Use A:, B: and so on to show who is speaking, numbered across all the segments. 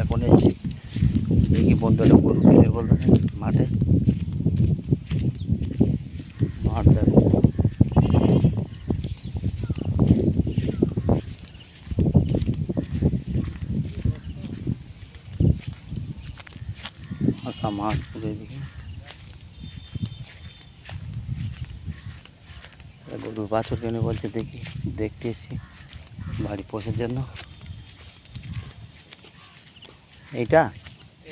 A: এখন এসছি দেখি বন্ধুরা গরু কিনে বলতেছে মাঠে মাঠ দেখো ফাঁকা মাঠ পুরো এদিকে গরুর বাছুর কিনে বলছে দেখি দেখতে এসছি বাড়ি পোষার জন্য। এইটা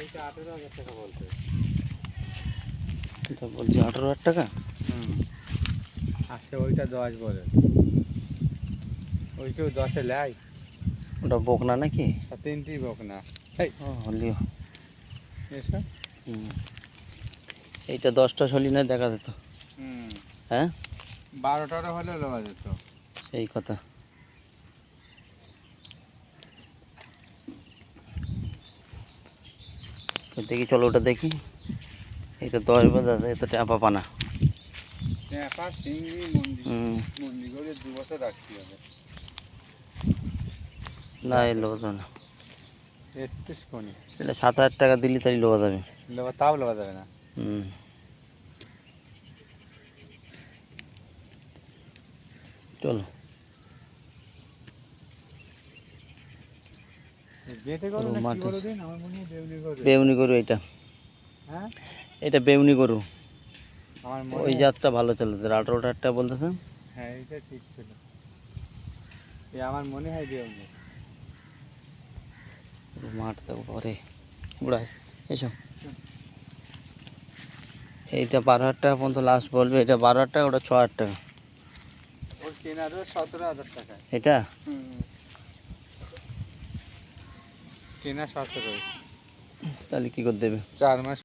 B: এইটা 18,000 টাকা বলতে।
A: এটা বলছে 18,000 টাকা।
B: আসে ওইটা 10 বলে, ওই কেউ 10-এ লাই।
A: ওটা বকনা নাকি?
B: তিনটি বকনা।
A: ও হলিও
B: এসব
A: এইটা 10টা শলি না দেখা যেত। হ্যাঁ
B: 12-12 হলে লওয়া যেত।
A: সেই কথা। তো দেখি চলো ওটা দেখি। এটা 10 বাজে এত ট্যাপা পানা।
B: ট্যাপা শিঙ্গি মন্দির করে 2 বছর রাখতে হবে।
A: না এলো তো না।
B: 31 কোনি
A: এটা 7,000 টাকা দিলি তাই লোয়া যাবে।
B: তাও লওয়া যাবে না।
A: চলো
B: যেতে করো না কি বলো দিন, আমার মনে হয় বেউনি করো।
A: বেউনি গরু এটা।
B: হ্যাঁ
A: এটা বেউনি গরু।
B: আমার
A: ওই
B: মনে
A: জাতটা ভালো চলছে 18,000 টাকা বলতেছে।
B: হ্যাঁ এটা ঠিক ছিল, এই আমার মনে হয় বেউনি।
A: মাঠ তো পরে বুড়া এসব এইটা 12,000 টাকা পর্যন্ত লাস্ট বলবে। এটা 12,000 টাকা ওটা 6,000 টাকা।
B: ওর কেনারও 17,000 টাকা।
A: এটা
B: কেনা 17,
A: তাহলে কি করে দেবে?
B: 4 মাস